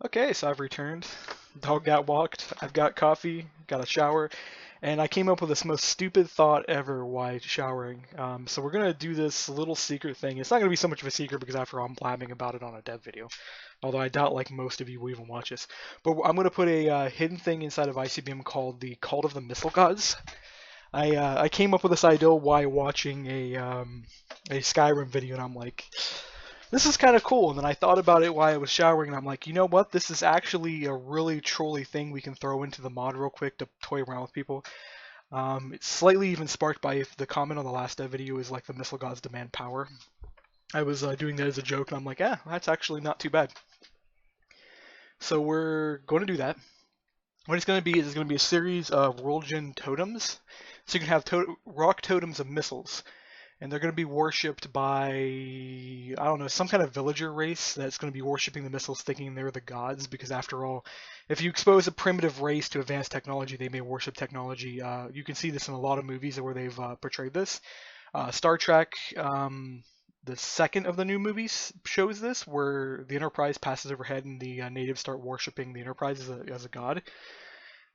Okay, so I've returned. Dog got walked. I've got coffee, got a shower, and I came up with this most stupid thought ever while showering. So we're gonna do this little secret thing. It's not gonna be so much of a secret because after all, I'm blabbing about it on a dev video. Although I doubt like most of you will even watch this. But I'm gonna put a hidden thing inside of ICBM called the Cult of the Missile Gods. I came up with this idea while watching a Skyrim video, and I'm like, this is kind of cool. And then I thought about it while I was showering, and I'm like, you know what? This is actually a really trolly thing we can throw into the mod real quick to toy around with people. It's slightly even sparked by if the comment on the last dev video is like the missile gods demand power. I was doing that as a joke, and I'm like, yeah, that's actually not too bad. So we're going to do that. What it's going to be is it's going to be a series of world gen totems. So you can have rock totems of missiles, and they're going to be worshipped by, I don't know, some kind of villager race that's going to be worshipping the missiles thinking they're the gods, because after all, if you expose a primitive race to advanced technology, they may worship technology. You can see this in a lot of movies where they've portrayed this. Star Trek, the second of the new movies, shows this, where the Enterprise passes overhead and the natives start worshipping the Enterprise as a god.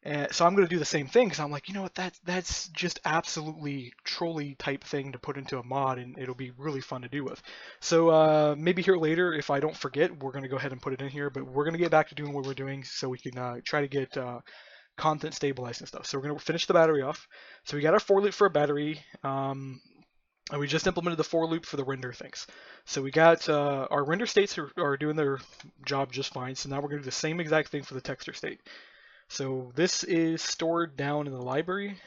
And so I'm going to do the same thing because I'm like, you know what, that's just absolutely trolley type thing to put into a mod, and it'll be really fun to do with. So maybe here later, if I don't forget, we're going to go ahead and put it in here, but we're going to get back to doing what we're doing so we can try to get content stabilized and stuff. So we're going to finish the battery off. So we got our for loop for a battery, and we just implemented the for loop for the render things. So we got our render states are doing their job just fine, so now we're going to do the same exact thing for the texture state. So this is stored down in the library.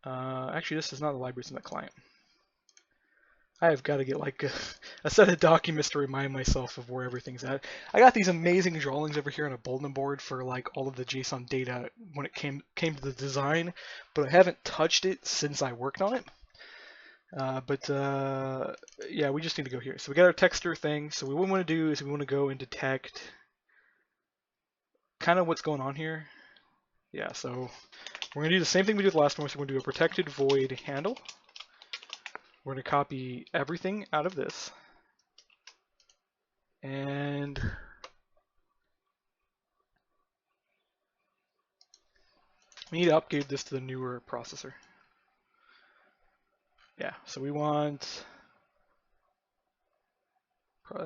Actually, this is not the library, it's in the client. I have got to get like a set of documents to remind myself of where everything's at. I got these amazing drawings over here on a bulletin board for like all of the JSON data when it came to the design, but I haven't touched it since I worked on it. Yeah, we just need to go here. So we got our texture thing. So what we want to do is we want to go and detect kind of what's going on here. Yeah, so we're going to do the same thing we did last time. So we're going to do a protected void handle. We're going to copy everything out of this. And we need to upgrade this to the newer processor. Yeah, so we want...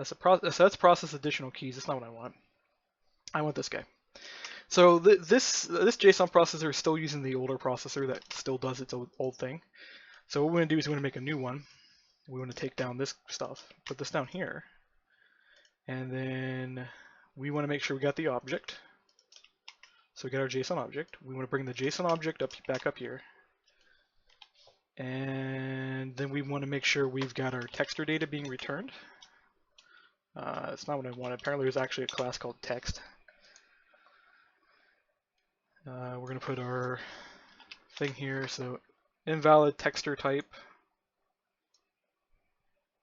So that's process additional keys. That's not what I want. I want this guy. So this JSON processor is still using the older processor that still does its old thing. So what we're going to do is we're going to make a new one. We want to take down this stuff, put this down here, and then we want to make sure we got the object. So we got our JSON object. We want to bring the JSON object back up here. And then we want to make sure we've got our texture data being returned. That's not what I wanted. Apparently there's actually a class called text. We're going to put our thing here. So invalid texture type.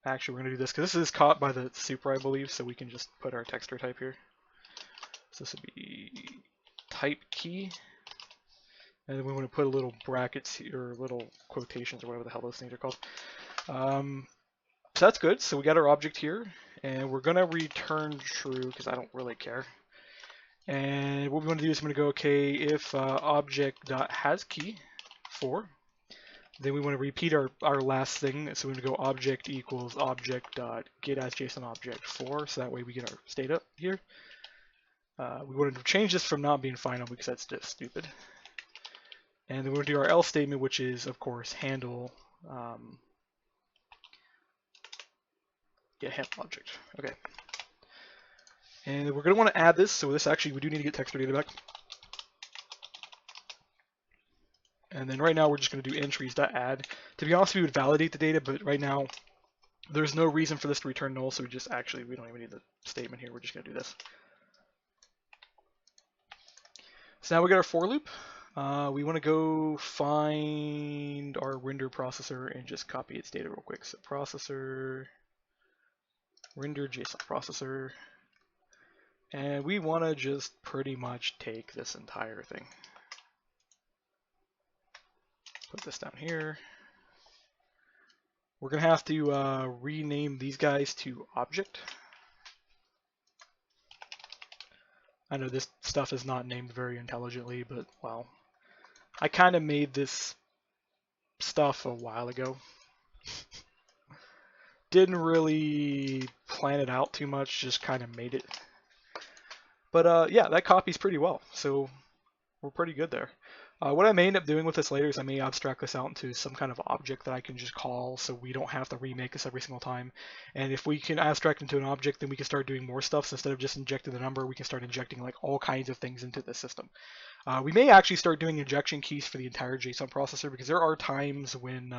Actually, we're going to do this because this is caught by the super, I believe, so we can just put our texture type here. So this would be type key. And then we want to put a little brackets here, or little quotations, or whatever the hell those things are called. So that's good. So we got our object here, and we're going to return true because I don't really care. And what we want to do is I'm going to go, okay, if object.hasKey 4, then we want to repeat our last thing. So we're going to go object equals object.getAsJSONObject 4, so that way we get our state up here. We want to change this from not being final because that's just stupid. And then we're going to do our else statement, which is, of course, handle handle object. Okay. And we're going to want to add this, so this actually, we do need to get texture data back. And then right now we're just going to do entries.add. To be honest, we would validate the data, but right now there's no reason for this to return null, so we don't even need the statement here. We're just going to do this. So now we got our for loop. We want to go find our render processor and just copy its data real quick. So processor, render JSON processor, and we want to just pretty much take this entire thing. Put this down here. We're going to have to rename these guys to object. I know this stuff is not named very intelligently, but well, I kind of made this stuff a while ago. Didn't really plan it out too much, just kind of made it. But yeah, that copies pretty well, so we're pretty good there. What I may end up doing with this later is I may abstract this out into some kind of object that I can just call, so we don't have to remake this every single time. And if we can abstract into an object, then we can start doing more stuff. So instead of just injecting the number, we can start injecting like all kinds of things into the system. We may actually start doing injection keys for the entire JSON processor, because there are times when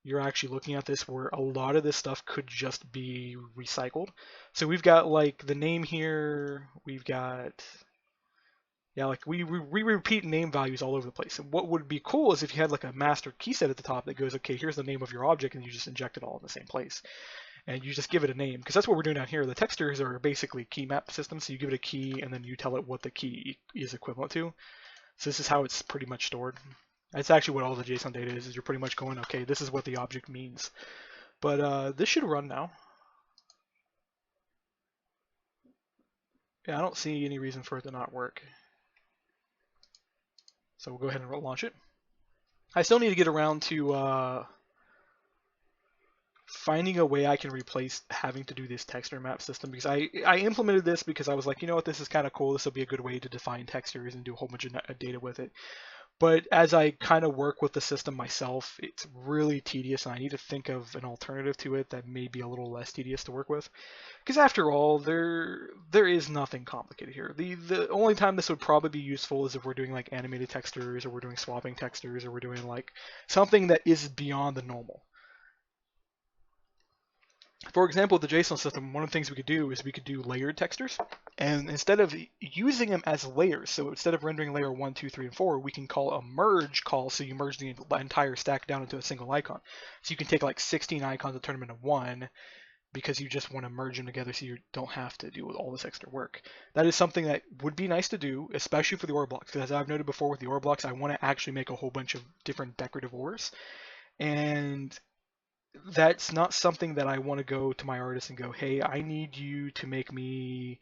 you're actually looking at this where a lot of this stuff could just be recycled. So we've got like the name here, we've got, yeah, like we repeat name values all over the place. And what would be cool is if you had like a master key set at the top that goes, okay, here's the name of your object, and you just inject it all in the same place. And you just give it a name, because that's what we're doing down here. The textures are basically key map systems, so you give it a key, and then you tell it what the key is equivalent to. So this is how it's pretty much stored. That's actually what all the JSON data is you're pretty much going, okay, this is what the object means. But this should run now. Yeah, I don't see any reason for it to not work. So we'll go ahead and launch it. I still need to get around to finding a way I can replace having to do this texture map system, because I implemented this because I was like, you know what, this is kind of cool. This will be a good way to define textures and do a whole bunch of data with it. But as I kind of work with the system myself, it's really tedious, and I need to think of an alternative to it that may be a little less tedious to work with. Because after all, there is nothing complicated here. The only time this would probably be useful is if we're doing like animated textures, or we're doing swapping textures, or we're doing like something that is beyond the normal. For example, with the JSON system, one of the things we could do is we could do layered textures. And instead of using them as layers, so instead of rendering layer 1, 2, 3, and 4, we can call a merge call, so you merge the entire stack down into a single icon. So you can take like 16 icons and turn them into one, because you just want to merge them together so you don't have to do all this extra work. That is something that would be nice to do, especially for the ore blocks, because as I've noted before with the ore blocks, I want to actually make a whole bunch of different decorative ores. And that's not something that I want to go to my artist and go, hey, I need you to make me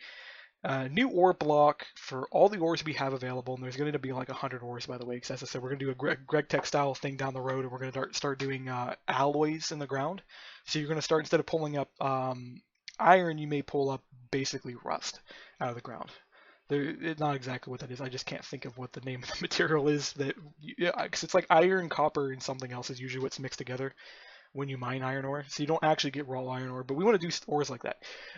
a new ore block for all the ores we have available. And there's going to be like 100 ores, by the way, because as I said, we're going to do a Greg Textile thing down the road, and we're going to start doing alloys in the ground. So you're going to start, instead of pulling up iron, you may pull up basically rust out of the ground. It's not exactly what that is. I just can't think of what the name of the material is. Because it's like iron, copper, and something else is usually what's mixed together when you mine iron ore. So you don't actually get raw iron ore, but we want to do ores like that.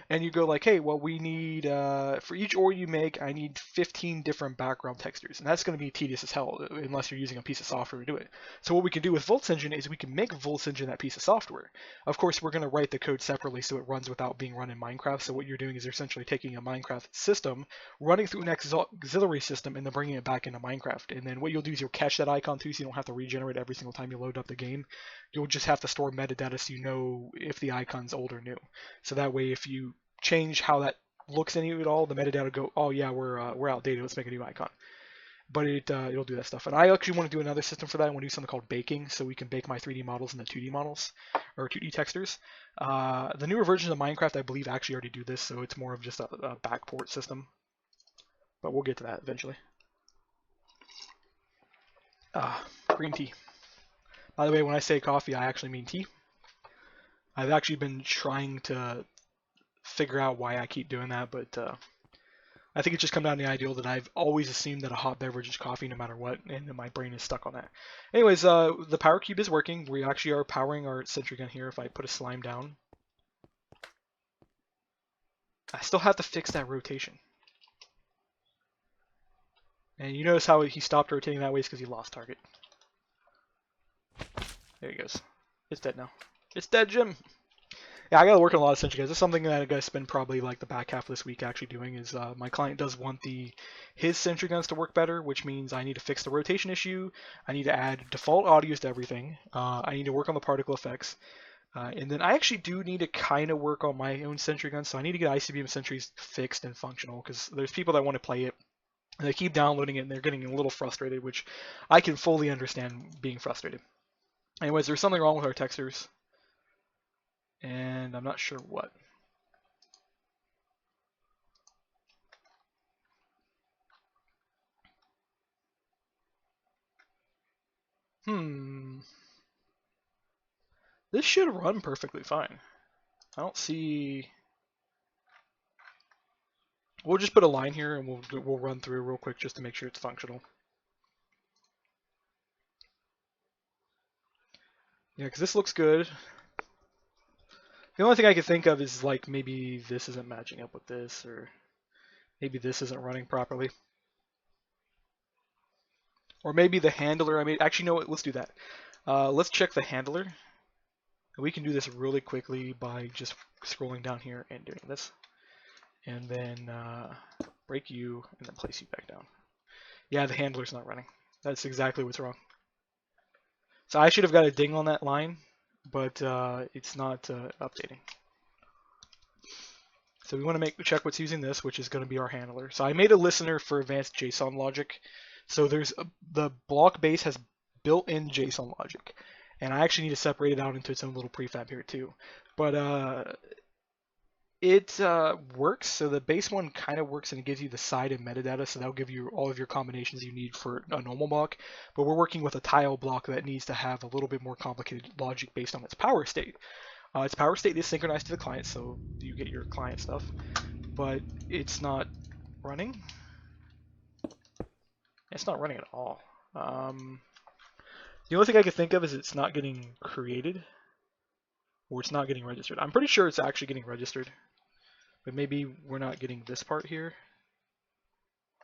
And you go like, hey, well, we need, for each ore you make, I need 15 different background textures. And that's going to be tedious as hell unless you're using a piece of software to do it. So what we can do with VoltsEngine is we can make VoltsEngine that piece of software. Of course, we're going to write the code separately so it runs without being run in Minecraft. So what you're doing is you're essentially taking a Minecraft system, running through an auxiliary system, and then bringing it back into Minecraft. And then what you'll do is you'll cache that icon too, so you don't have to regenerate every single time you load up the game. You'll just have to store metadata so you know if the icon's old or new. So that way, if you change how that looks in you at all, the metadata will go, oh yeah, we're outdated, let's make a new icon. But it'll do that stuff. And I actually want to do another system for that. I want to do something called baking, so we can bake my 3D models into 2D models, or 2D textures. The newer versions of Minecraft, I believe, actually already do this, so it's more of just a backport system. But we'll get to that eventually. Green tea. By the way, when I say coffee, I actually mean tea. I've actually been trying to figure out why I keep doing that, but I think it's just come down to the ideal that I've always assumed that a hot beverage is coffee no matter what, and my brain is stuck on that. Anyways, the power cube is working. We actually are powering our sentry gun here. If I put a slime down, I still have to fix that rotation. And you notice how he stopped rotating that way is because he lost target. There he goes. It's dead now. It's dead, Jim. Yeah, I gotta work on a lot of sentry guns. This is something that I gotta spend probably like the back half of this week actually doing. Is my client does want his sentry guns to work better, which means I need to fix the rotation issue. I need to add default audios to everything. I need to work on the particle effects, and then I actually do need to kind of work on my own sentry guns. So I need to get ICBM sentries fixed and functional, because there's people that want to play it. And they keep downloading it and they're getting a little frustrated, which I can fully understand being frustrated. Anyways, there's something wrong with our textures, and I'm not sure what. Hmm. This should run perfectly fine. I don't see. We'll just put a line here and we'll run through real quick just to make sure it's functional. Yeah, because this looks good. The only thing I can think of is like maybe this isn't matching up with this, or maybe this isn't running properly. Or maybe the handler, I mean, actually, no, let's do that. Let's check the handler. And we can do this really quickly by just scrolling down here and doing this. And then break you, and then place you back down. Yeah, the handler's not running. That's exactly what's wrong. So I should have got a ding on that line, but it's not updating. So we want to check what's using this, which is going to be our handler. So I made a listener for advanced JSON logic. So the block base has built-in JSON logic, and I actually need to separate it out into its own little prefab here too. But it works. So the base one kind of works, and it gives you the side and metadata. So that'll give you all of your combinations you need for a normal block. But we're working with a tile block that needs to have a little bit more complicated logic based on its power state. Its power state is synchronized to the client, so you get your client stuff, but it's not running. It's not running at all. The only thing I can think of is it's not getting created, or it's not getting registered. I'm pretty sure it's actually getting registered, but maybe we're not getting this part here.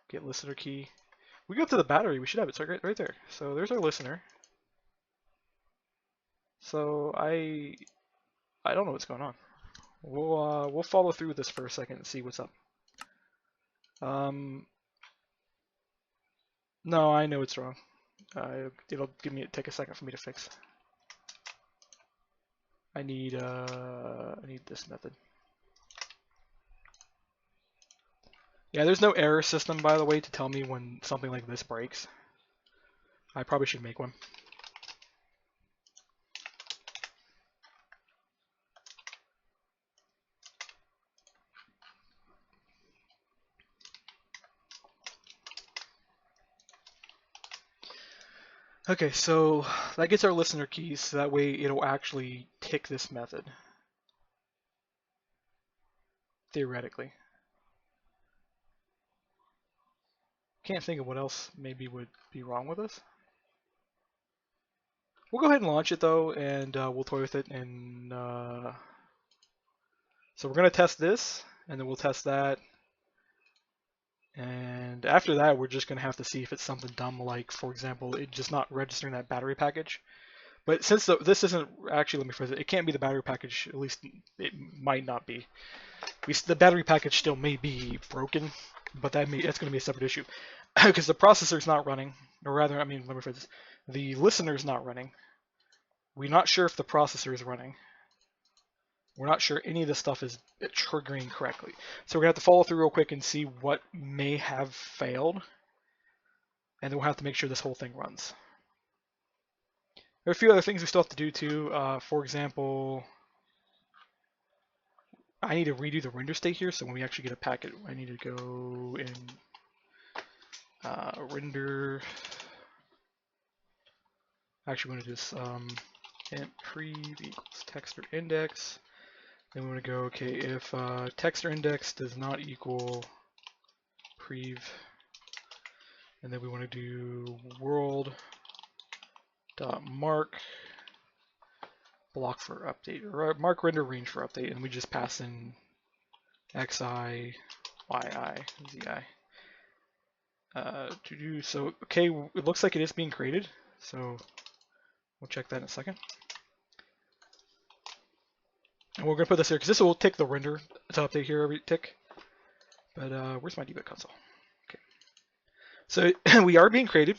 Get listener key. We go to the battery, we should have it right there. So there's our listener. So I don't know what's going on. We'll follow through with this for a second and see what's up. No, I know it's wrong. It'll take a second for me to fix. I need this method. Yeah, there's no error system, by the way, to tell me when something like this breaks. I probably should make one. Okay, so that gets our listener keys, so that way it'll actually tick this method. Theoretically. Can't think of what else maybe would be wrong with this. We'll go ahead and launch it though, and we'll toy with it. And so we're gonna test this, and then we'll test that. And after that, we're just gonna have to see if it's something dumb, like for example, it just not registering that battery package. But since this isn't actually, let me phrase it, it can't be the battery package. At least it might not be. The battery package still may be broken, but that's going to be a separate issue because the processor's not running, or rather, I mean, let me phrase this: the listener's not running. We're not sure if the processor is running. We're not sure any of this stuff is triggering correctly. So we're gonna have to follow through real quick and see what may have failed, and then we'll have to make sure this whole thing runs. There are a few other things we still have to do too. For example, I need to redo the render state here, so when we actually get a packet, I need to go in render. Actually, we're going to do this int prev equals texture index. Then we're going to go, okay, if texture index does not equal prev, and then we want to do world dot mark block for update, or mark render range for update, and we just pass in xi, yi, zi. So okay, it looks like it is being created, so we'll check that in a second. And we're gonna put this here because this will tick the render to update here every tick. But where's my debug console? Okay, so we are being created.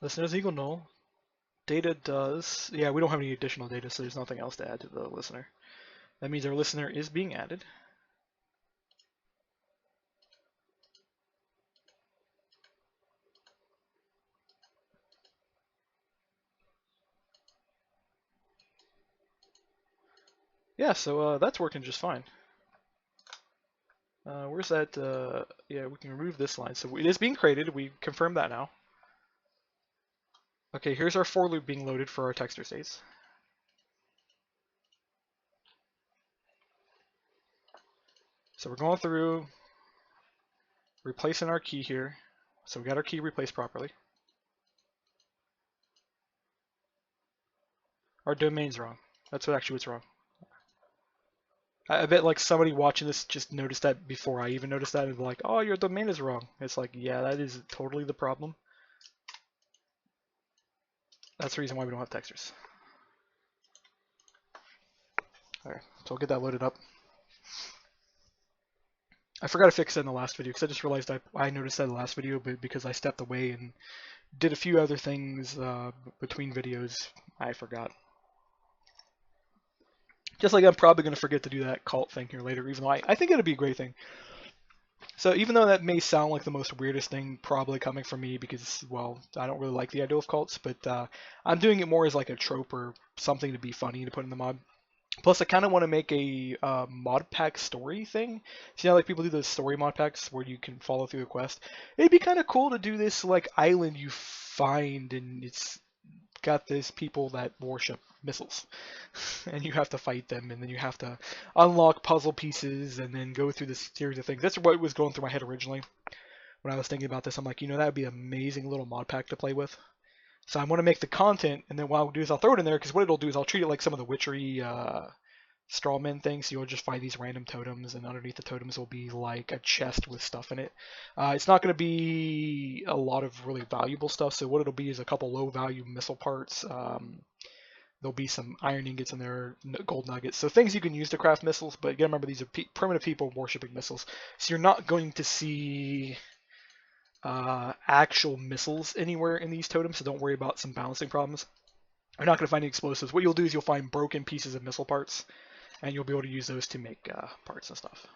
Listener is equal null. Data does, yeah, we don't have any additional data, so there's nothing else to add to the listener. That means our listener is being added. Yeah, so that's working just fine. Where's that? Yeah, we can remove this line. So it is being created. We confirmed that now. Okay, here's our for loop being loaded for our texture states. So we're going through, replacing our key here. So we got our key replaced properly. Our domain's wrong. That's what's wrong. I bet like somebody watching this just noticed that before I even noticed that and be like, oh, your domain is wrong. It's like, yeah, that is totally the problem. That's the reason why we don't have textures. Alright, so I'll get that loaded up. I forgot to fix it in the last video because I just realized I noticed that in the last video, but because I stepped away and did a few other things between videos, I forgot. Just like I'm probably going to forget to do that cult thing here later, even though I think it'd be a great thing. So even though that may sound like the most weirdest thing probably coming from me because, well, I don't really like the idea of cults, but I'm doing it more as like a trope or something to be funny to put in the mod. Plus, I kind of want to make a mod pack story thing. See how like people do those story mod packs where you can follow through a quest? It'd be kind of cool to do this like island you find and it's got these people that worship missiles, and you have to fight them, and then you have to unlock puzzle pieces, and then go through this series of things. That's what was going through my head originally when I was thinking about this. I'm like, you know, that would be an amazing little mod pack to play with. So I want to make the content, and then what I'll do is I'll throw it in there because what it'll do is I'll treat it like some of the witchery strawman things. So you'll just find these random totems, and underneath the totems will be like a chest with stuff in it. It's not going to be a lot of really valuable stuff. So what it'll be is a couple low value missile parts. There'll be some iron ingots in there, gold nuggets, so things you can use to craft missiles. But you gotta remember these are primitive people worshiping missiles, so you're not going to see actual missiles anywhere in these totems. So don't worry about some balancing problems. You're not going to find any explosives. What you'll do is you'll find broken pieces of missile parts, and you'll be able to use those to make parts and stuff.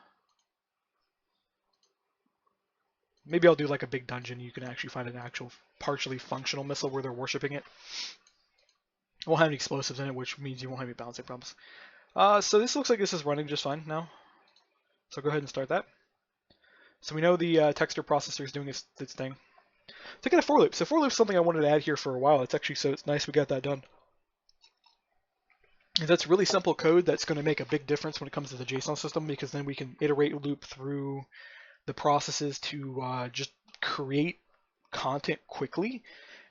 Maybe I'll do like a big dungeon. You can actually find an actual partially functional missile where they're worshiping it. It won't have any explosives in it, which means you won't have any balancing problems. So this looks like this is running just fine now. So go ahead and start that. So we know the texture processor is doing its thing. To get a for loop. So for loop is something I wanted to add here for a while. It's actually so it's nice we got that done. And that's really simple code that's going to make a big difference when it comes to the JSON system, because then we can iterate loop through the processes to just create content quickly.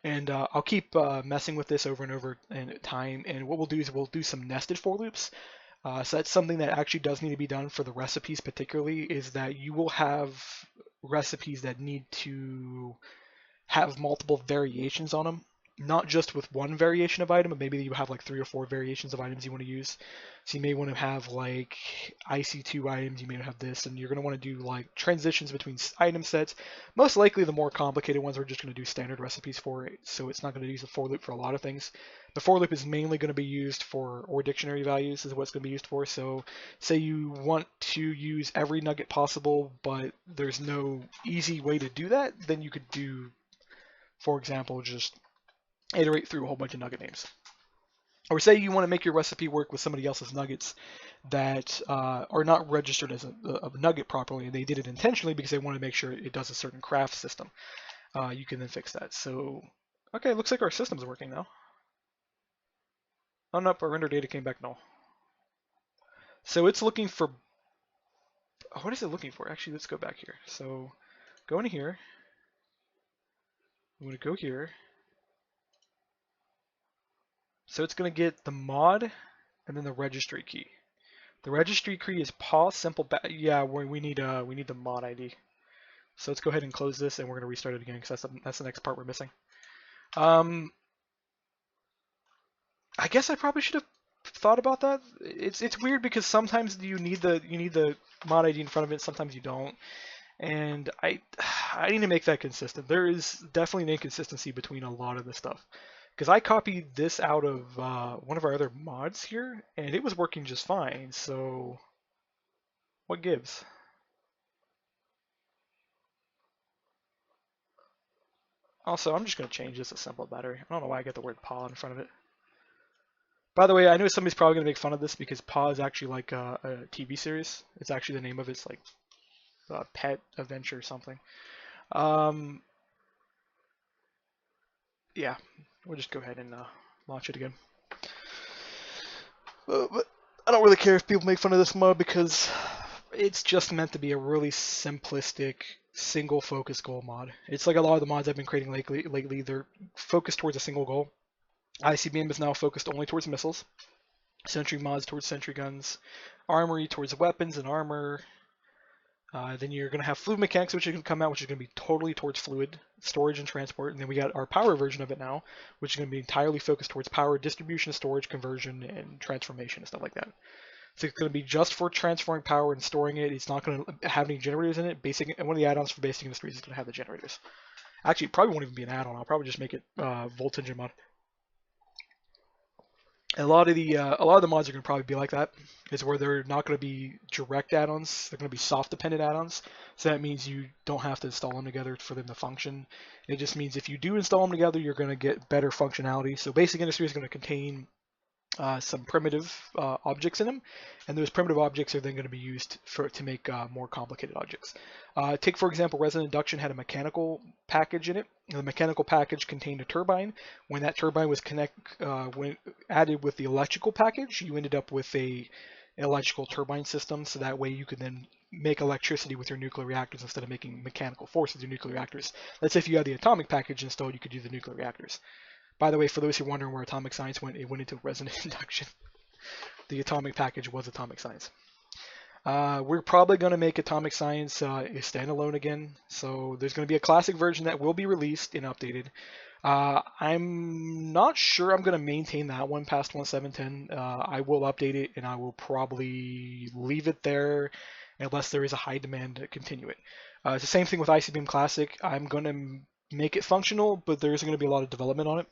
And I'll keep messing with this over and over in time. And what we'll do is we'll do some nested for loops. So that's something that actually does need to be done for the recipes particularly, is that you will have recipes that need to have multiple variations on them. Not just with one variation of item, but maybe you have like 3 or 4 variations of items you want to use. So you may want to have like IC2 items, you may have this, and you're going to want to do like transitions between item sets. Most likely the more complicated ones are just going to do standard recipes for it, so it's not going to use a for loop for a lot of things. The for loop is mainly going to be used for or dictionary values is what it's going to be used for. So say you want to use every nugget possible, but there's no easy way to do that, then you could do, for example, just iterate through a whole bunch of nugget names. Or say you want to make your recipe work with somebody else's nuggets that are not registered as a nugget properly, and they did it intentionally because they want to make sure it does a certain craft system. You can then fix that. So, okay, looks like our system's working now. Oh no, our render data came back null. So it's looking for, what is it looking for? Actually, let's go back here. So go into here. I'm going to go here. So it's going to get the mod and then the registry key. The registry key is pause simple. Yeah, we need the mod ID. So let's go ahead and close this, and we're going to restart it again because that's the next part we're missing. I guess I probably should have thought about that. It's weird because sometimes you need the mod ID in front of it, sometimes you don't. And I need to make that consistent. There is definitely an inconsistency between a lot of this stuff. Because I copied this out of one of our other mods here, and it was working just fine, so what gives? Also, I'm just going to change this to simple battery. I don't know why I got the word paw in front of it. By the way, I know somebody's probably going to make fun of this because Paw is actually like a TV series. It's actually the name of it's like pet adventure or something. Um, yeah, we'll just go ahead and launch it again. But I don't really care if people make fun of this mod because it's just meant to be a really simplistic single focus goal mod. It's like a lot of the mods I've been creating lately they're focused towards a single goal. ICBM is now focused only towards missiles. Sentry mods towards sentry guns. Armory towards weapons and armor. Then you're going to have fluid mechanics, which is going to come out, which is going to be totally towards fluid storage and transport. And then we got our power version of it now, which is going to be entirely focused towards power distribution, storage, conversion, and transformation and stuff like that. So it's going to be just for transferring power and storing it. It's not going to have any generators in it. Basic, and one of the add-ons for basic industries is going to have the generators. Actually, it probably won't even be an add-on. I'll probably just make it voltage and mod. And a lot of the mods are going to probably be like that. Is where they're not going to be direct add-ons. They're going to be soft dependent add-ons. So that means you don't have to install them together for them to function. It just means if you do install them together, you're going to get better functionality. So basic industry is going to contain some primitive objects in them, and those primitive objects are then going to be used to make more complicated objects. Take, for example, Resonant Induction had a mechanical package in it. The mechanical package contained a turbine. When that turbine was when added with the electrical package, you ended up with an electrical turbine system, so that way you could then make electricity with your nuclear reactors instead of making mechanical force with your nuclear reactors. Let's say if you had the atomic package installed, you could do the nuclear reactors. By the way, for those who are wondering where atomic science went, it went into resonant induction. The atomic package was atomic science. We're probably going to make atomic science a standalone again. So there's going to be a classic version that will be released and updated. I'm not sure I'm going to maintain that one past 1.7.10. I will update it, and I will probably leave it there unless there is a high demand to continue it. It's the same thing with ICBM Classic. I'm going to make it functional, but there's going to be a lot of development on it.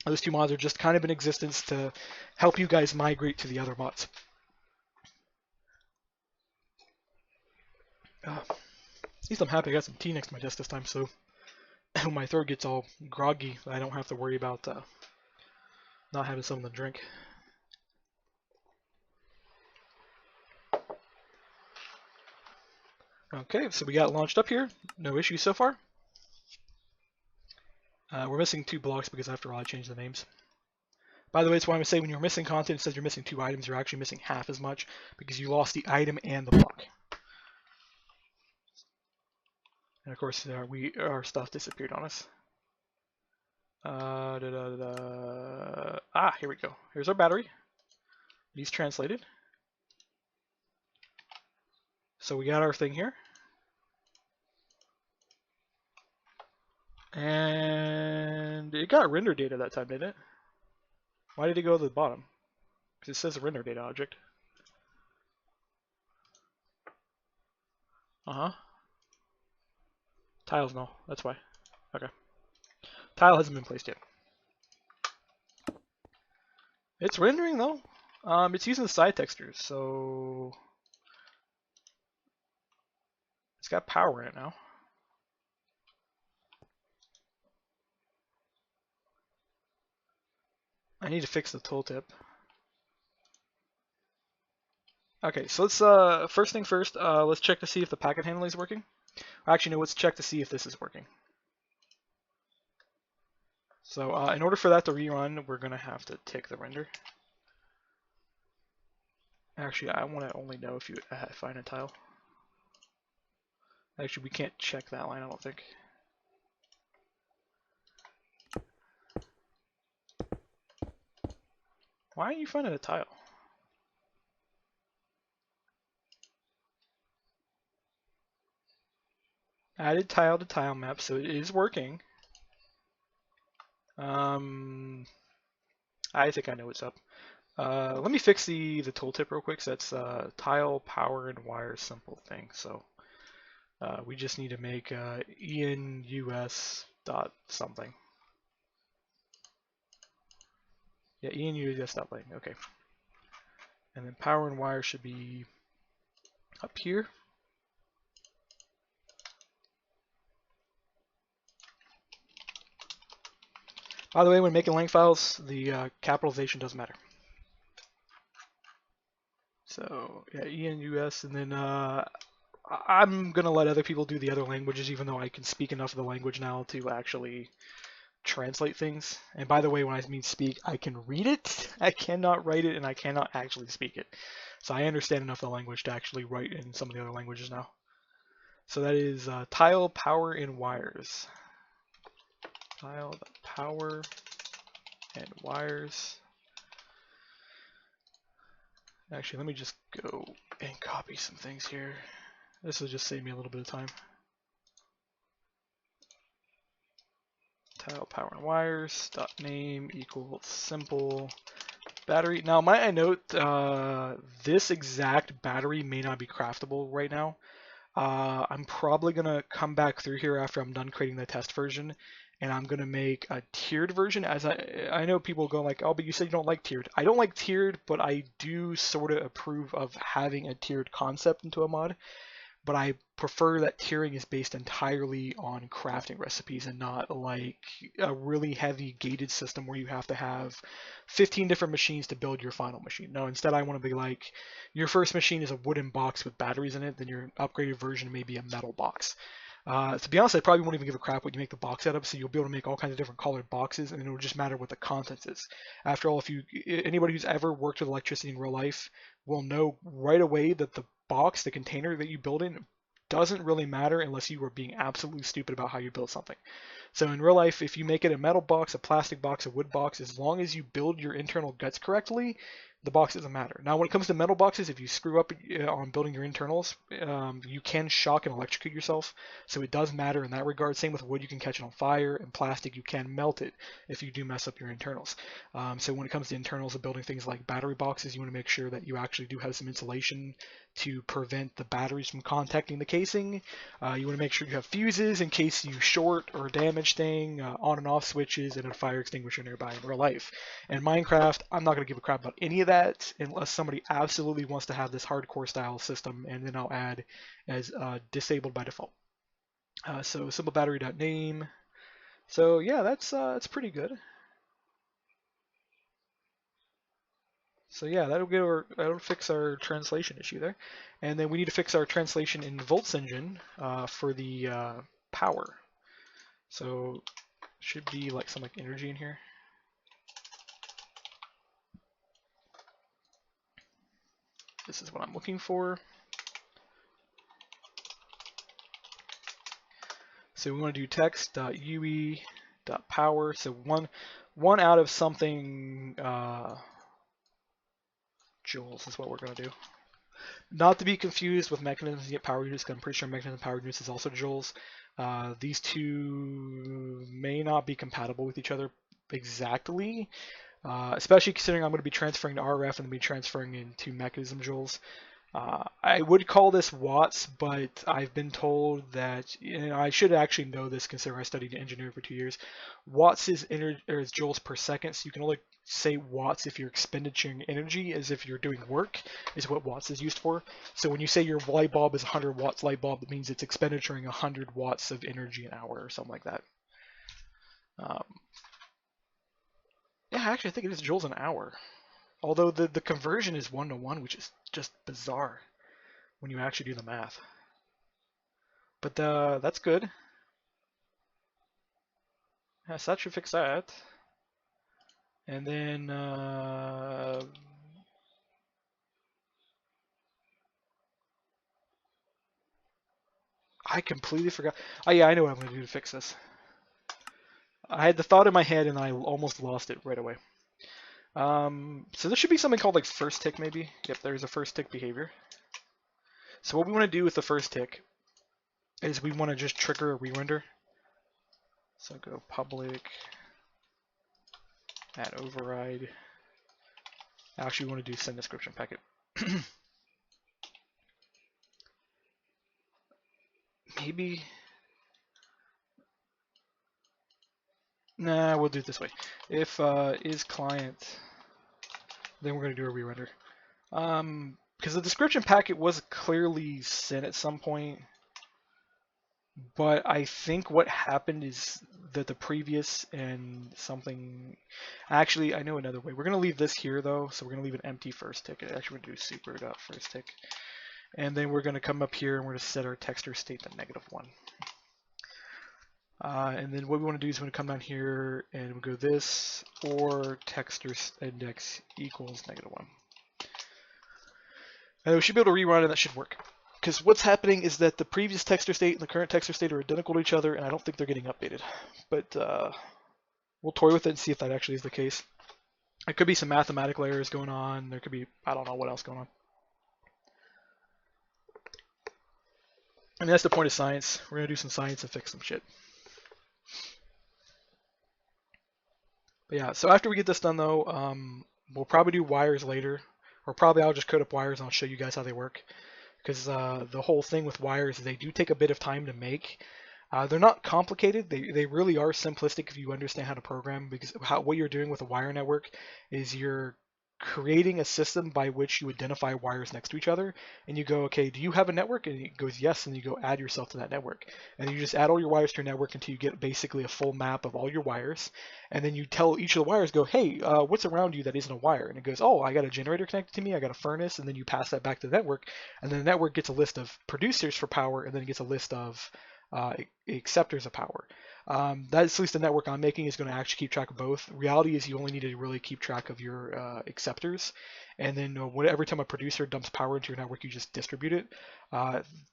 Those two mods are just kind of in existence to help you guys migrate to the other mods. At least I'm happy I got some tea next to my desk this time, so when my throat gets all groggy, I don't have to worry about not having something to drink. Okay, so we got it launched up here. No issues so far. We're missing 2 blocks because after all I changed the names. By the way, that's why I'm going to say when you're missing content, it says you're missing 2 items, you're actually missing half as much because you lost the item and the block. And of course, our stuff disappeared on us. Here we go. Here's our battery. These translated. So we got our thing here. And it got render data that time, didn't it? Why did it go to the bottom? Because it says render data object. Tiles, no. That's why. Okay. Tile hasn't been placed yet. It's rendering though. It's using the side textures, so it's got power in it now. I need to fix the tooltip. Okay, so let's first thing first. Let's check to see if the packet handling is working. Actually, no. Let's check to see if this is working. So in order for that to rerun, we're gonna have to tick the render. Actually, I want to only know if you find a tile. Actually, we can't check that line, I don't think. Why are you finding a tile? Added tile to tile map, so it is working. I think I know what's up. Let me fix the tooltip real quick. So that's tile, power, and wire simple thing. So we just need to make enus dot something. Yeah, enus dot link. Okay. And then power and wire should be up here. By the way, when making length files, the capitalization doesn't matter. So yeah, enus, and then I'm gonna let other people do the other languages, even though I can speak enough of the language now to actually translate things. And by the way, when I mean speak, I can read it, I cannot write it, and I cannot actually speak it. So I understand enough of the language to actually write in some of the other languages now. So that is tile, power, and wires. Tile, power, and wires. Actually, let me just go and copy some things here. This will just save me a little bit of time. Tile, power, and wires. Dot name equals simple battery. Now, might I note, this exact battery may not be craftable right now. I'm probably gonna come back through here after I'm done creating the test version, and I'm gonna make a tiered version. As I know people go like, oh, but you said you don't like tiered. I don't like tiered, but I do sort of approve of having a tiered concept into a mod. But I prefer that tiering is based entirely on crafting recipes and not like a really heavy gated system where you have to have 15 different machines to build your final machine. No, instead I want to be like, your first machine is a wooden box with batteries in it, then your upgraded version may be a metal box. To be honest, I probably won't even give a crap what you make the box out of, so you'll be able to make all kinds of different colored boxes, and it'll just matter what the contents is. After all, if you anybody who's ever worked with electricity in real life will know right away that the box, the container that you build in, doesn't really matter unless you are being absolutely stupid about how you build something. So in real life, if you make it a metal box, a plastic box, a wood box, as long as you build your internal guts correctly, the box doesn't matter. Now, when it comes to metal boxes, if you screw up on building your internals, you can shock and electrocute yourself. So it does matter in that regard. Same with wood, you can catch it on fire, and plastic, you can melt it if you do mess up your internals. So when it comes to internals of building things like battery boxes, you want to make sure that you actually do have some insulation to prevent the batteries from contacting the casing. You want to make sure you have fuses in case you short or damage thing, on and off switches, and a fire extinguisher nearby in real life. In Minecraft, I'm not going to give a crap about any of that unless somebody absolutely wants to have this hardcore style system, and then I'll add as disabled by default. So simple battery.name. So yeah, that's pretty good. So yeah, that'll fix our translation issue there, and then we need to fix our translation in Volts engine for the power. So should be like some like energy in here. This is what I'm looking for. So we want to do text.ue.power. So one out of something joules is what we're going to do. Not to be confused with mechanisms to get power units, because I'm pretty sure mechanism power units is also joules. These two may not be compatible with each other exactly, especially considering I'm going to be transferring to RF and be transferring into mechanism joules. I would call this watts, but I've been told that, I should actually know this considering I studied engineering for 2 years. Watts is joules per second, so you can only say watts if you're expendituring energy, as if you're doing work, is what watts is used for. So when you say your light bulb is 100 watts light bulb, it means it's expendituring 100 watts of energy an hour or something like that. Yeah, actually, I think it is joules an hour. Although the conversion is 1-to-1, which is just bizarre when you actually do the math. But that's good. Yes, that should fix that. And then I completely forgot. Oh yeah, I know what I'm going to do to fix this. I had the thought in my head and I almost lost it right away. So there should be something called like first tick maybe. Yep, there's a first tick behavior. So what we want to do with the first tick is we want to just trigger a re-render. So go public add override. Actually, we want to do send description packet. Maybe. Nah, we'll do it this way. If is client, then we're going to do a re-render. Because the description packet was clearly sent at some point, but I think what happened is that the previous and something. Actually, I know another way. We're going to leave this here though, so we're going to leave an empty first tick. Actually, we're going to do super.first tick. And then we're going to come up here and we're going to set our texture state to -1. And then what we want to do is we're going to come down here and we'll go this or texture index equals -1. And we should be able to rerun and that should work. Because what's happening is that the previous texture state and the current texture state are identical to each other, and I don't think they're getting updated. But we'll toy with it and see if that actually is the case. There could be some mathematical errors going on. There could be, I don't know what else going on. I mean, that's the point of science. We're going to do some science and fix some shit. But yeah, so after we get this done though, we'll probably do wires later. Or probably I'll just code up wires and I'll show you guys how they work. Because the whole thing with wires is they do take a bit of time to make. They're not complicated. They really are simplistic if you understand how to program. Because what you're doing with a wire network is you're creating a system by which you identify wires next to each other, and you go, okay, do you have a network? And it goes yes, and you go add yourself to that network, and you just add all your wires to your network until you get basically a full map of all your wires, and then you tell each of the wires, go, hey, what's around you that isn't a wire? And it goes, oh, I got a generator connected to me, I got a furnace, and then you pass that back to the network, and then the network gets a list of producers for power, and then it gets a list of acceptors of power. That's at least the network I'm making is going to actually keep track of both. Reality is you only need to really keep track of your acceptors, and then every time a producer dumps power into your network, you just distribute it.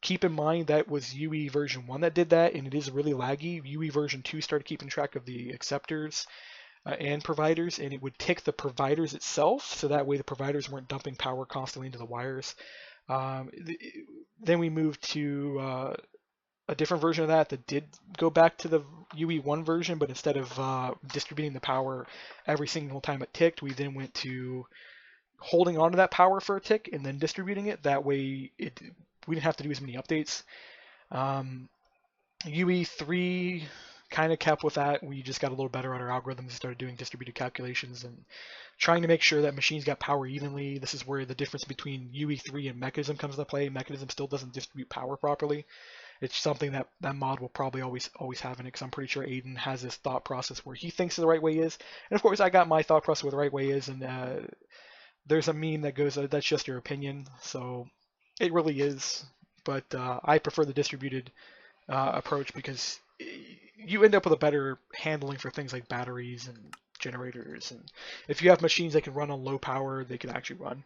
Keep in mind that was UE version 1 that did that, and it is really laggy. UE version 2 started keeping track of the acceptors and providers, and it would tick the providers itself, so that way the providers weren't dumping power constantly into the wires. Then we moved to a different version of that did go back to the UE1 version, but instead of distributing the power every single time it ticked, we then went to holding on to that power for a tick and then distributing it. That way we didn't have to do as many updates. UE3 kind of kept with that. We just got a little better on our algorithms and started doing distributed calculations and trying to make sure that machines got power evenly. This is where the difference between UE3 and Mechanism comes into play. Mechanism still doesn't distribute power properly. It's something that mod will probably always have in it, because I'm pretty sure Aiden has this thought process where he thinks the right way is. And of course, I got my thought process where the right way is, and there's a meme that goes, that's just your opinion. So it really is. But I prefer the distributed approach because you end up with a better handling for things like batteries and generators. And if you have machines that can run on low power, they can actually run.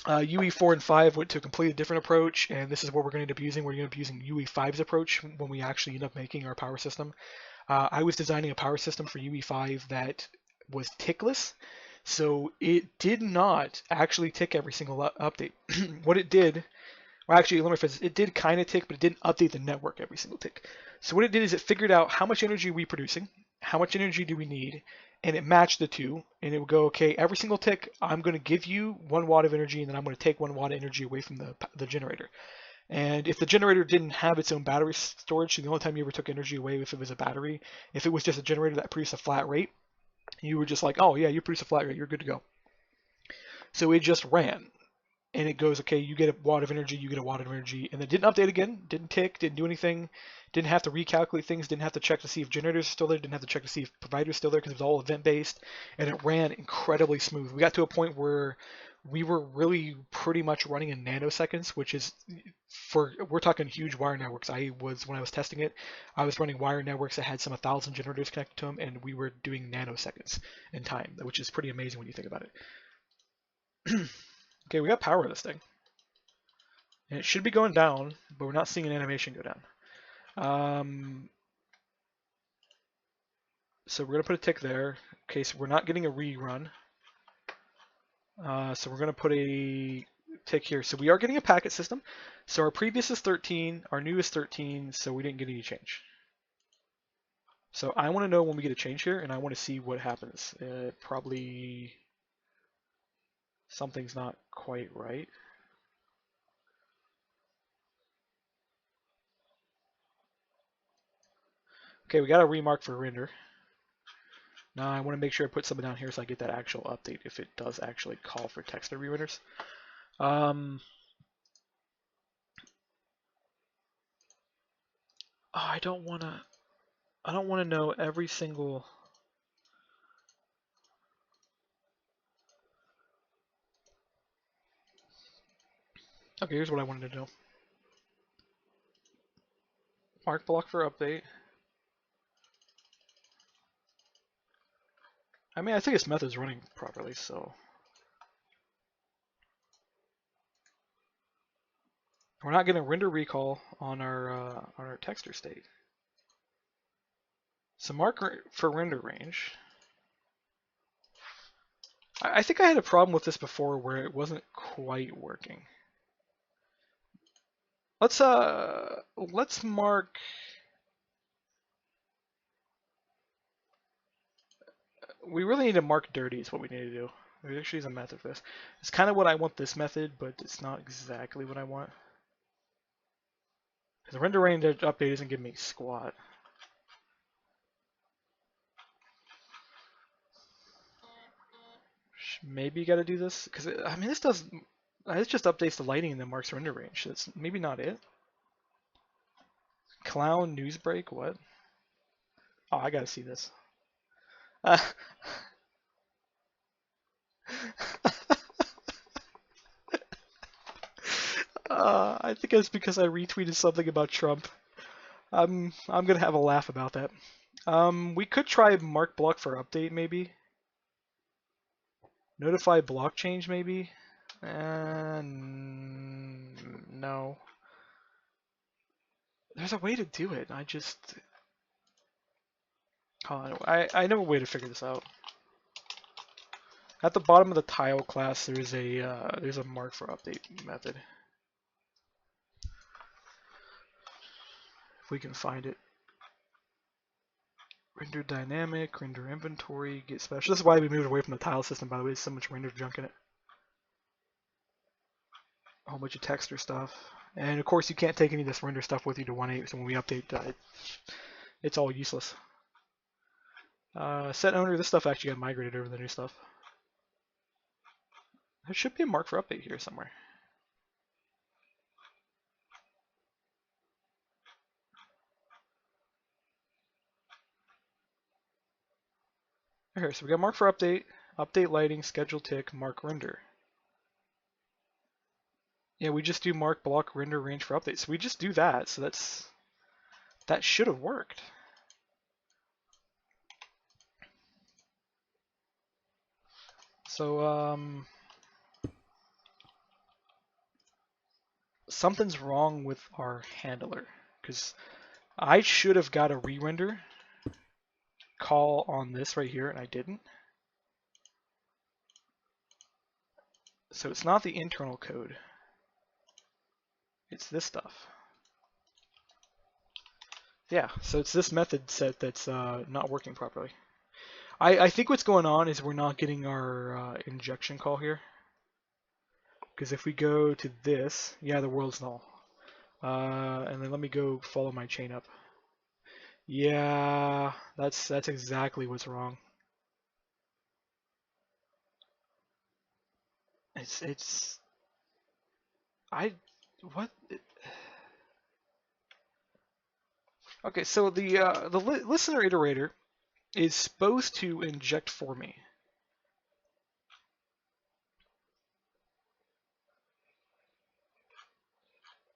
UE4 and 5 went to a completely different approach, and this is what we're going to end up using. We're going to end up using UE5's approach when we actually end up making our power system. I was designing a power system for UE5 that was tickless, so it did not actually tick every single update. What it did, well, actually, let me rephrase this. It did kind of tick, but it didn't update the network every single tick. So what it did is it figured out how much energy are we producing, how much energy do we need, and it matched the two, and it would go, okay, every single tick, I'm going to give you 1 watt of energy, and then I'm going to take 1 watt of energy away from the generator. And if the generator didn't have its own battery storage, so the only time you ever took energy away if it was a battery, if it was just a generator that produced a flat rate, you were just like, oh yeah, you produce a flat rate, you're good to go. So it just ran. And it goes, okay, you get a watt of energy, you get a watt of energy, and it didn't update again, didn't tick, didn't do anything, didn't have to recalculate things, didn't have to check to see if generators are still there, didn't have to check to see if providers are still there, because it was all event-based, and it ran incredibly smooth. We got to a point where we were really pretty much running in nanoseconds, which is, we're talking huge wire networks. When I was testing it, I was running wire networks that had some 1,000 generators connected to them, and we were doing nanoseconds in time, which is pretty amazing when you think about it. Okay, we got power of this thing. And it should be going down, but we're not seeing an animation go down. So we're going to put a tick there. Okay, so we're not getting a rerun. So we're going to put a tick here. So we are getting a packet system. So our previous is 13, our new is 13, so we didn't get any change. So I want to know when we get a change here, and I want to see what happens. Probably something's not quite right. Okay, we got a remark for render. Now I want to make sure I put something down here so I get that actual update if it does actually call for texture re-renders. I don't want to know every single. Okay, here's what I wanted to know. Mark block for update. I mean, I think this method's running properly, so. We're not getting render recall on our texture state. So mark for render range. I think I had a problem with this before where it wasn't quite working. Let's mark. We really need to mark dirty is what we need to do. There actually is a method for this. It's kind of what I want this method, but it's not exactly what I want. The render range update isn't giving me squat. Maybe you got to do this because I mean this does. It just updates the lighting and then marks render range. That's maybe not it. Clown news break. What? Oh, I gotta see this. I think it's because I retweeted something about Trump. I'm gonna have a laugh about that. We could try mark block for update maybe. Notify block change maybe. No. There's a way to do it. I just. Hold on. I know a way to figure this out. At the bottom of the tile class, there's a mark for update method. If we can find it. Render dynamic, render inventory, get special. This is why we moved away from the tile system, by the way. There's so much render junk in it. A whole bunch of texture stuff. And of course, you can't take any of this render stuff with you to 1.8, so when we update, it's all useless. Set owner, this stuff actually got migrated over the new stuff. There should be a mark for update here somewhere. Here, so we got mark for update, update lighting, schedule tick, mark render. Yeah, we just do mark block render range for update. So we just do that. So that should have worked. So something's wrong with our handler because I should have got a re-render call on this right here and I didn't. So it's not the internal code. It's this stuff. Yeah, so it's this method set that's not working properly. I think what's going on is we're not getting our injection call here. Because if we go to this, yeah, the world's null. And then let me go follow my chain up. Yeah, that's exactly what's wrong. What? Okay, so the listener iterator is supposed to inject for me.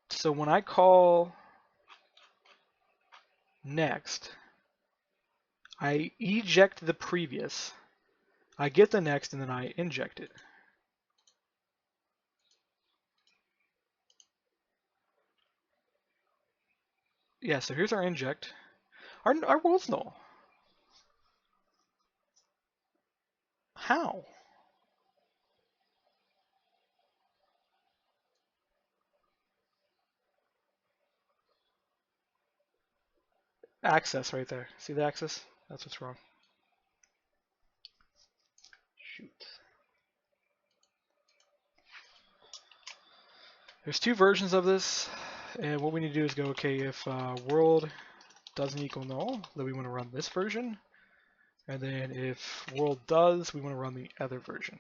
So when I call next, I eject the previous, I get the next, and then I inject it. Yeah, so here's our inject. Our world's null. How? Access right there. See the access? That's what's wrong. Shoot. There's two versions of this, and what we need to do is go, okay, if world doesn't equal null, then we want to run this version, and then if world does, we want to run the other version.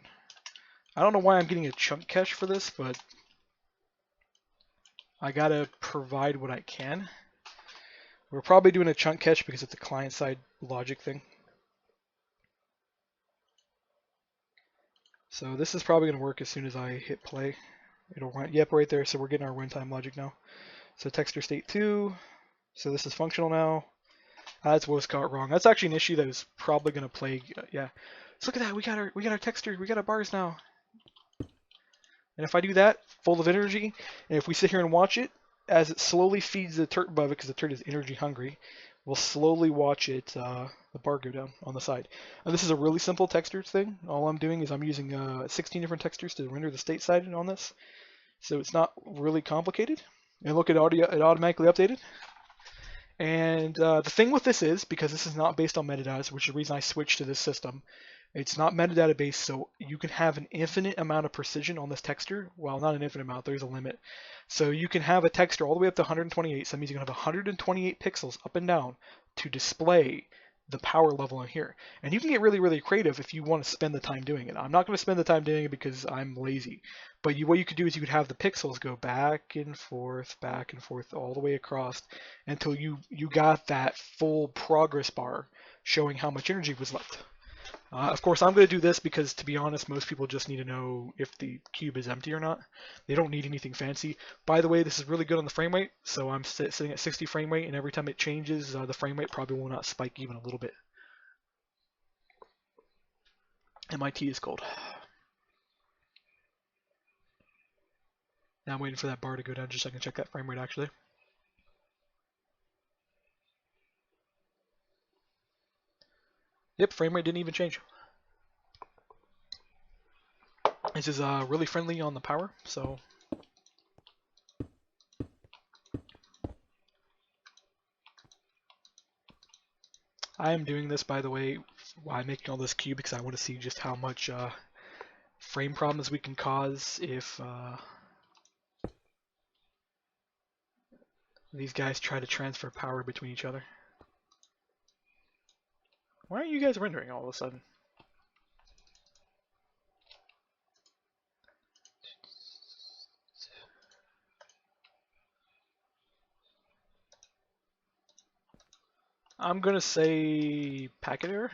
I don't know why I'm getting a chunk cache for this, but I gotta provide what I can. We're probably doing a chunk cache because it's a client-side logic thing. So this is probably going to work as soon as I hit play. It'll run, yep, right there. So we're getting our runtime logic now. So texture state 2. So this is functional now. That's what was caught wrong. That's actually an issue that is probably going to plague. Yeah. So look at that. We got our texture. We got our bars now. And if I do that, full of energy, and if we sit here and watch it, as it slowly feeds the turret above it, because the turret is energy hungry, we'll slowly watch it, the bar go down on the side. And this is a really simple texture thing. All I'm doing is I'm using 16 different textures to render the state side on this. So it's not really complicated. And look at audio, it automatically updated. And the thing with this is, because this is not based on metadata, which is the reason I switched to this system, it's not metadata based, so you can have an infinite amount of precision on this texture. Well, not an infinite amount, there's a limit. So you can have a texture all the way up to 128, so that means you can have 128 pixels up and down to display the power level in here. And you can get really, really creative if you want to spend the time doing it. I'm not going to spend the time doing it because I'm lazy. But what you could do is you could have the pixels go back and forth all the way across until you got that full progress bar showing how much energy was left. Of course, I'm going to do this because, to be honest, most people just need to know if the cube is empty or not. They don't need anything fancy. By the way, this is really good on the frame rate, so I'm sitting at 60 frame rate, and every time it changes, the frame rate probably will not spike even a little bit. And my tea is cold. Now I'm waiting for that bar to go down just so I can check that frame rate, actually. Yep, frame rate didn't even change. This is really friendly on the power, so I am doing this, by the way, while I'm making all this cube because I want to see just how much frame problems we can cause if these guys try to transfer power between each other. Why aren't you guys rendering all of a sudden? I'm gonna say packet error.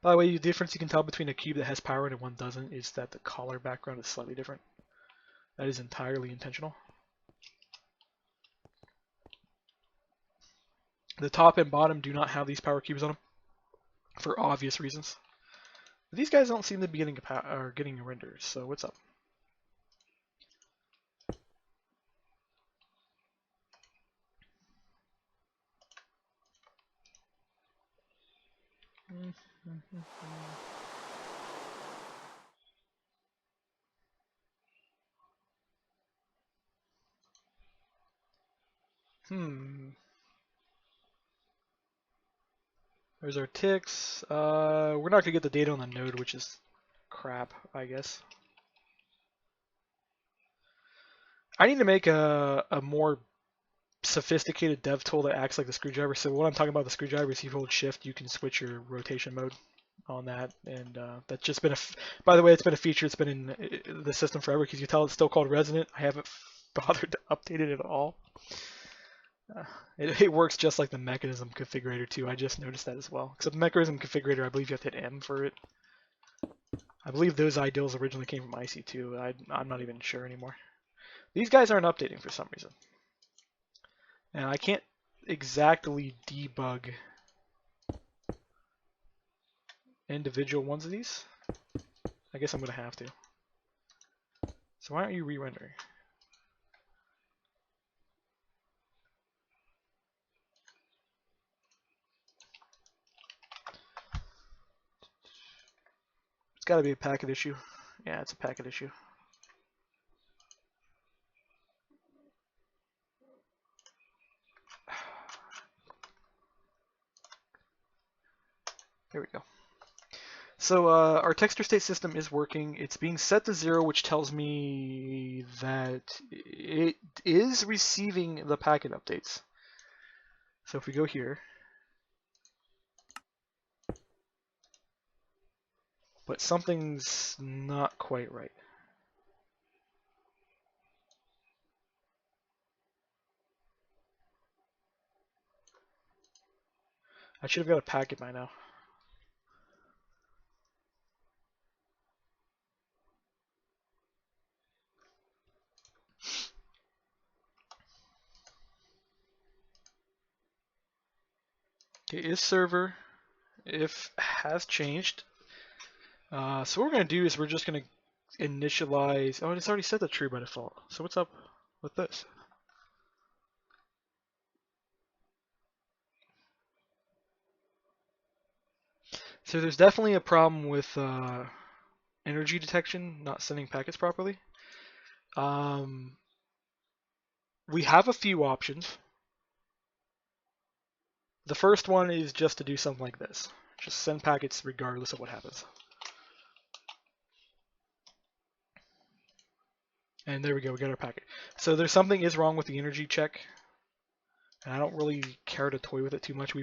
By the way, the difference you can tell between a cube that has power and one doesn't is that the color background is slightly different. That is entirely intentional. The top and bottom do not have these power cubes on them for obvious reasons. But these guys don't seem to be getting a render, so what's up? There's our ticks. We're not gonna get the data on the node, which is crap, I guess. I need to make a more sophisticated dev tool that acts like the screwdriver. So what I'm talking about the screwdriver is if you hold shift, you can switch your rotation mode on that, and that's just been by the way, it's been a feature. It's been in the system forever because you tell it's still called Resonant. I haven't bothered to update it at all. It works just like the mechanism configurator too. I just noticed that as well. Except the mechanism configurator, I believe you have to hit M for it. I believe those ideals originally came from IC2. I'm not even sure anymore. These guys aren't updating for some reason. And I can't exactly debug individual ones of these. I guess I'm going to have to. So why aren't you re-rendering? It's got to be a packet issue. Yeah, it's a packet issue. There we go. So our texture state system is working. It's being set to 0, which tells me that it is receiving the packet updates. So if we go here, but something's not quite right. I should have got a packet by now. Okay, is server if has changed. So what we're going to do is we're just going to initialize. Oh, it's already set the true by default. So what's up with this? So there's definitely a problem with energy detection not sending packets properly. We have a few options. The first one is just to do something like this. Just send packets regardless of what happens. And there we go, we got our packet. So there's something is wrong with the energy check. And I don't really care to toy with it too much.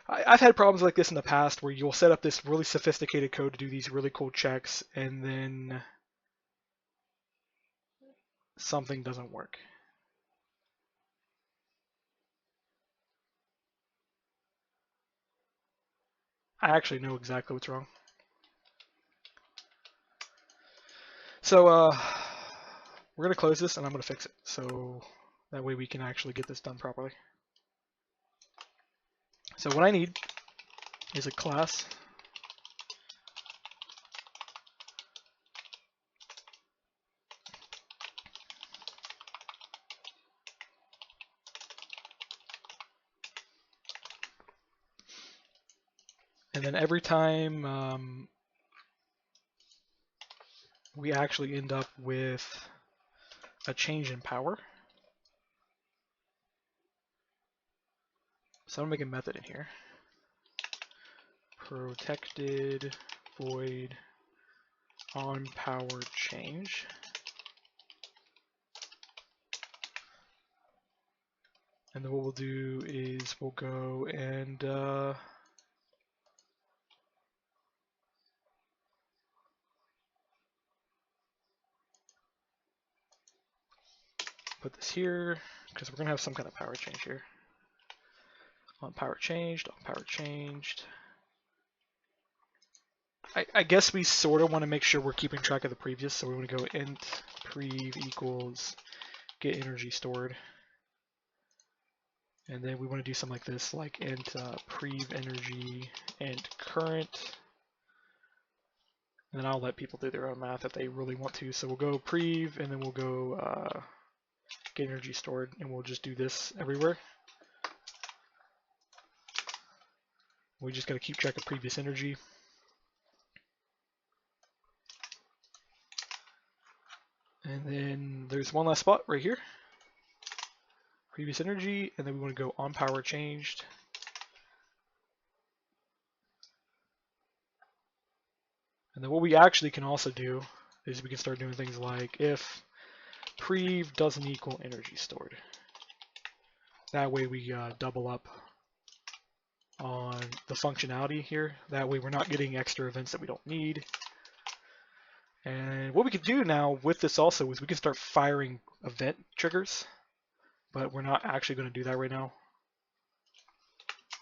I've had problems like this in the past where you'll set up this really sophisticated code to do these really cool checks and then something doesn't work. I actually know exactly what's wrong. So we're going to close this and I'm going to fix it. So that way we can actually get this done properly. So what I need is a class and then every time we actually end up with a change in power. So I'm going to make a method in here. Protected void on power change. And then what we'll do is we'll go and put this here because we're going to have some kind of power change here. On power changed, on power changed. I guess we sort of want to make sure we're keeping track of the previous, so we want to go int prev equals get energy stored. And then we want to do something like this, like int prev energy int current. And then I'll let people do their own math if they really want to. So we'll go prev, and then we'll go get energy stored, and we'll just do this everywhere. We just got to keep track of previous energy. And then there's one last spot right here. Previous energy, and then we want to go on power changed. And then what we actually can also do is we can start doing things like if prev doesn't equal energy stored. That way we double up on the functionality here. That way we're not getting extra events that we don't need. And what we could do now with this also is we can start firing event triggers, but we're not actually going to do that right now.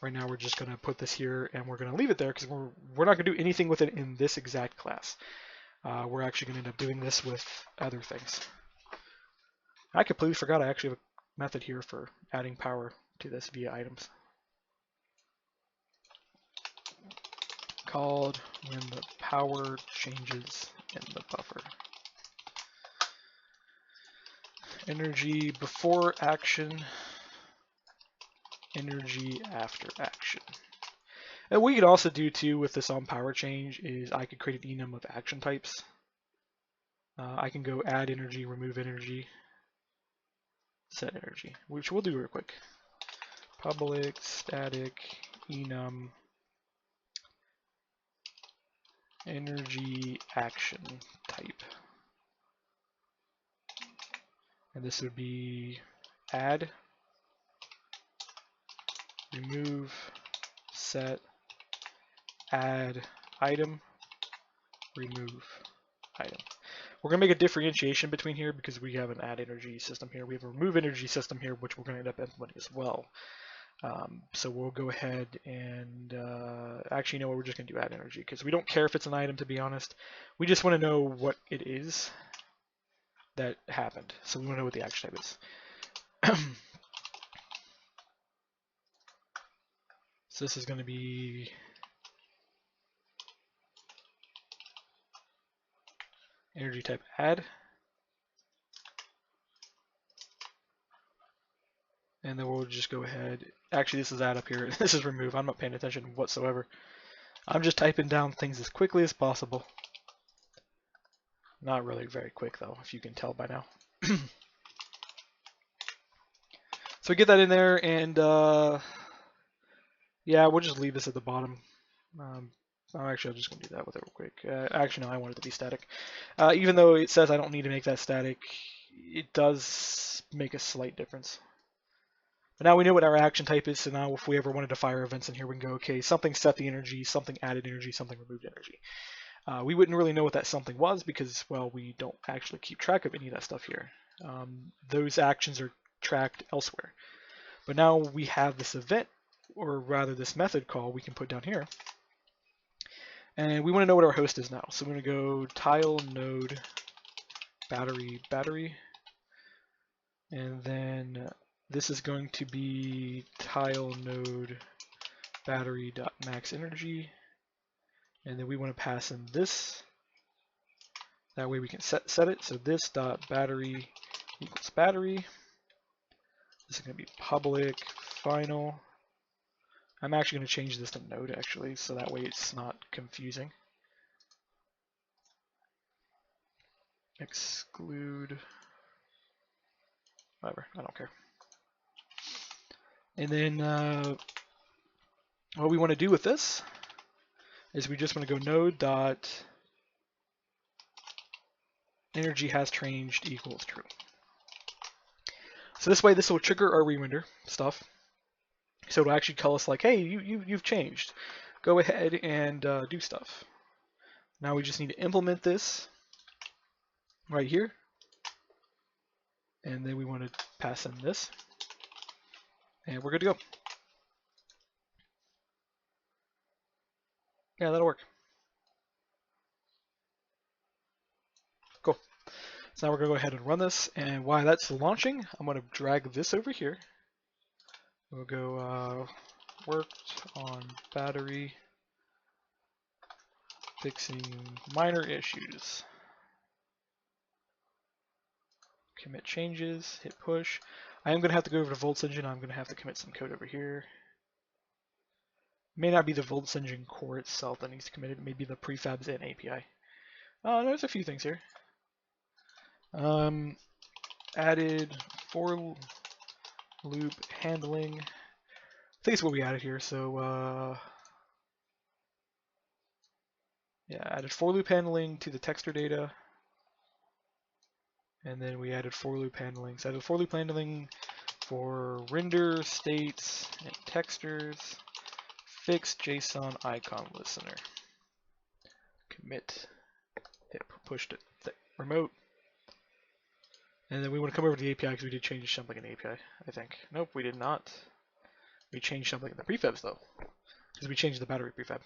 Right now we're just going to put this here and we're going to leave it there because we're not going to do anything with it in this exact class. We're actually going to end up doing this with other things. I completely forgot I actually have a method here for adding power to this via items. Called when the power changes in the buffer. Energy before action, energy after action. And what you could also do too with this on power change is I could create an enum of action types. I can go add energy, remove energy, set energy, which we'll do real quick. Public static enum energy action type. And this would be add, remove, set, add item, remove item. We're going to make a differentiation between here because we have an add energy system here. We have a remove energy system here, which we're going to end up implementing as well. So we'll go ahead and actually, you know what, we're just going to do add energy because we don't care if it's an item, to be honest. We just want to know what it is that happened. So we want to know what the action type is. So this is going to be energy type add. And then we'll just go ahead. Actually, this is add up here. This is remove. I'm not paying attention whatsoever. I'm just typing down things as quickly as possible. Not really very quick though, if you can tell by now. So get that in there, and yeah, we'll just leave this at the bottom. Actually, I'm just going to do that with it real quick. Actually, no, I want it to be static. Even though it says I don't need to make that static, it does make a slight difference. But now we know what our action type is, so now if we ever wanted to fire events in here, we can go, okay, something set the energy, something added energy, something removed energy. We wouldn't really know what that something was because, well, we don't actually keep track of any of that stuff here. Those actions are tracked elsewhere. But now we have this event, or rather this method call we can put down here. And we want to know what our host is now. So we're going to go tile node battery. And then this is going to be tile node battery.max energy. And then we want to pass in this. That way we can set it. So this dot battery equals battery. This is going to be public final. I'm actually going to change this to node actually, so that way it's not confusing. Exclude, whatever, I don't care. And then what we want to do with this is we just want to go node dot energy has changed equals true. So this way this will trigger our rerender stuff. So it'll actually tell us like, hey, you've changed. Go ahead and do stuff. Now we just need to implement this right here. And then we want to pass in this. And we're good to go. Yeah, that'll work. Cool. So now we're going to go ahead and run this. And while that's launching, I'm going to drag this over here. We'll go worked on battery, fixing minor issues. Commit changes, hit push. I am going to have to go over to Volts Engine. I'm going to have to commit some code over here. It may not be the Volts Engine core itself that needs to commit it. Maybe the prefabs and API. Oh, there's a few things here. Added for loop handling. I think it's what we added here. So yeah, added for loop handling to the texture data. And then we added for loop handling. So added for loop handling for render, states, and textures. Fix JSON icon listener. Commit. Hit pushed it. Remote. And then we want to come over to the API because we did change something in the API, I think. Nope, we did not. We changed something in the prefabs though, because we changed the battery prefab.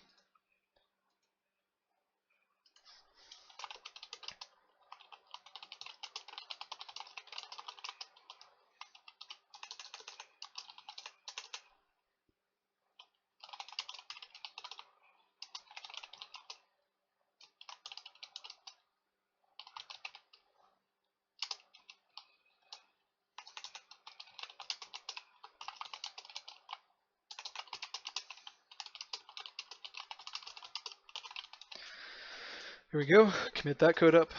Here we go, commit that code up.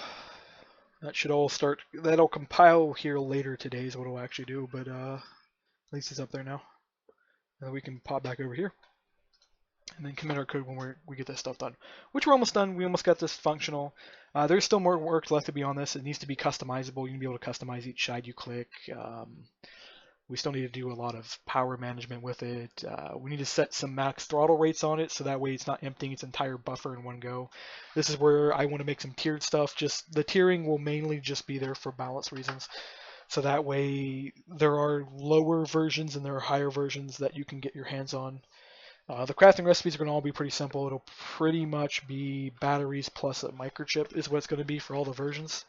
That should all start, that'll compile here later today is what it'll actually do, but at least it's up there now. And then we can pop back over here and then commit our code when we get this stuff done. Which we're almost done, we almost got this functional. There's still more work left to be on this. It needs to be customizable, you can be able to customize each side you click. We still need to do a lot of power management with it. We need to set some max throttle rates on it so that way it's not emptying its entire buffer in one go. This is where I want to make some tiered stuff. Just the tiering will mainly just be there for balance reasons. So that way there are lower versions and there are higher versions that you can get your hands on. The crafting recipes are going to all be pretty simple. It'll pretty much be batteries plus a microchip is what it's going to be for all the versions.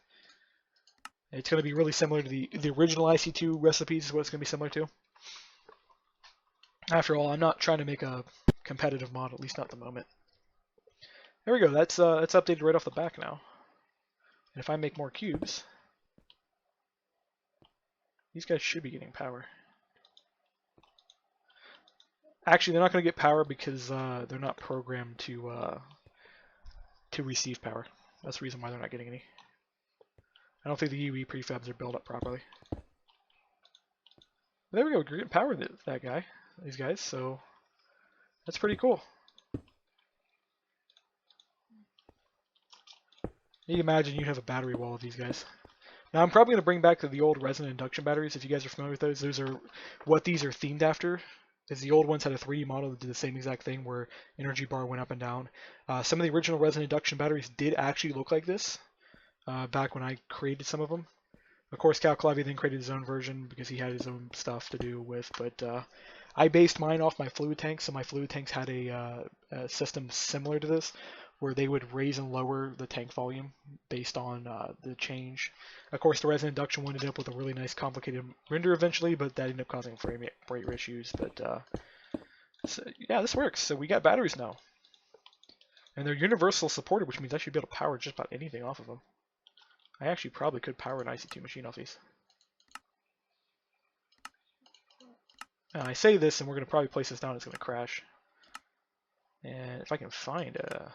It's going to be really similar to the original IC2 recipes is what it's going to be similar to. After all, I'm not trying to make a competitive mod, at least not at the moment. There we go. That's updated right off the back now. And if I make more cubes, these guys should be getting power. Actually, they're not going to get power because they're not programmed to receive power. That's the reason why they're not getting any. I don't think the UE prefabs are built up properly. There we go. We're getting power that guy, these guys. So that's pretty cool. You can imagine you have a battery wall of these guys. Now I'm probably going to bring back the old resin induction batteries. If you guys are familiar with those, those are what these are themed after. Is the old ones had a 3D model that did the same exact thing where energy bar went up and down. Some of the original resin induction batteries did actually look like this back when I created some of them. Of course, Cal Clavi then created his own version because he had his own stuff to do with, but I based mine off my fluid tanks, so my fluid tanks had a system similar to this, where they would raise and lower the tank volume based on the change. Of course, the resin induction one ended up with a really nice complicated render eventually, but that ended up causing frame rate issues. But so, yeah, this works. So we got batteries now. And they're universal supported, which means I should be able to power just about anything off of them. I actually probably could power an IC2 machine off these. I say this, and we're going to probably place this down, it's going to crash. And if I can find a...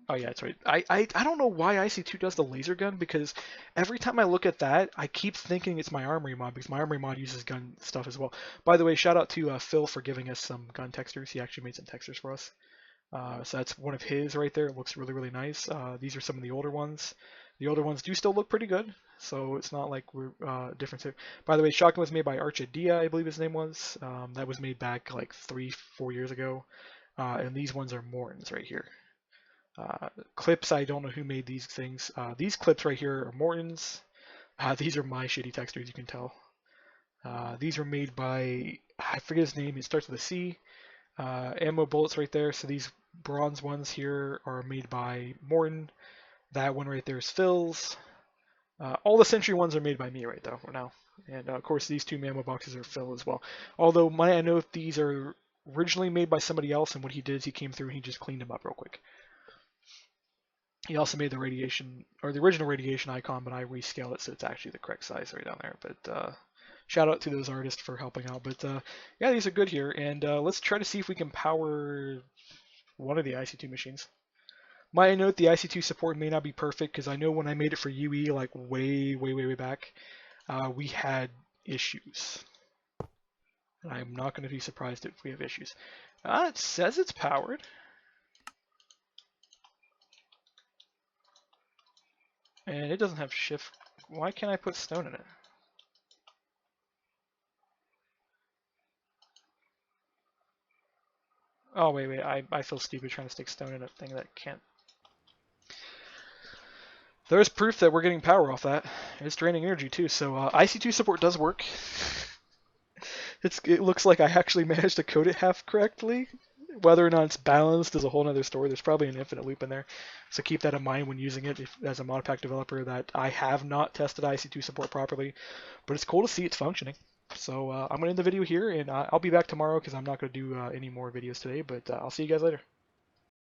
Oh yeah, that's right. I don't know why IC2 does the laser gun, because every time I look at that, I keep thinking it's my armory mod, because my armory mod uses gun stuff as well. By the way, shout out to Phil for giving us some gun textures. He actually made some textures for us. So that's one of his right there. It looks really, really nice. These are some of the older ones. The older ones do still look pretty good, so it's not like we're different. By the way, Shotgun was made by Archadia, I believe his name was. That was made back like 3-4 years ago. And these ones are Mortons right here. Clips, I don't know who made these things. These clips right here are Mortons. These are my shitty textures, you can tell. These are made by, I forget his name, it starts with a C. Ammo bullets right there. So these bronze ones here are made by Morton. That one right there is Phil's. All the Century ones are made by me right though now. And of course these two ammo boxes are Phil as well. Although I know these are originally made by somebody else, and what he did is he came through and he just cleaned them up real quick. He also made the radiation, or the original radiation icon, but I rescaled it so it's actually the correct size right down there. But shout out to those artists for helping out. But yeah, these are good here, and let's try to see if we can power one of the IC2 machines. Might note the IC2 support may not be perfect, because I know when I made it for UE, like way back, we had issues. And I'm not going to be surprised if we have issues. It says it's powered. And it doesn't have shift. Why can't I put stone in it? Oh, wait. I feel stupid trying to stick stone in a thing that can't. There's proof that we're getting power off that. It's draining energy too, so IC2 support does work. It looks like I actually managed to code it half correctly. Whether or not it's balanced is a whole other story. There's probably an infinite loop in there. So keep that in mind when using it as a modpack developer, that I have not tested IC2 support properly. But it's cool to see it's functioning. So I'm going to end the video here, and I'll be back tomorrow because I'm not going to do any more videos today. But I'll see you guys later.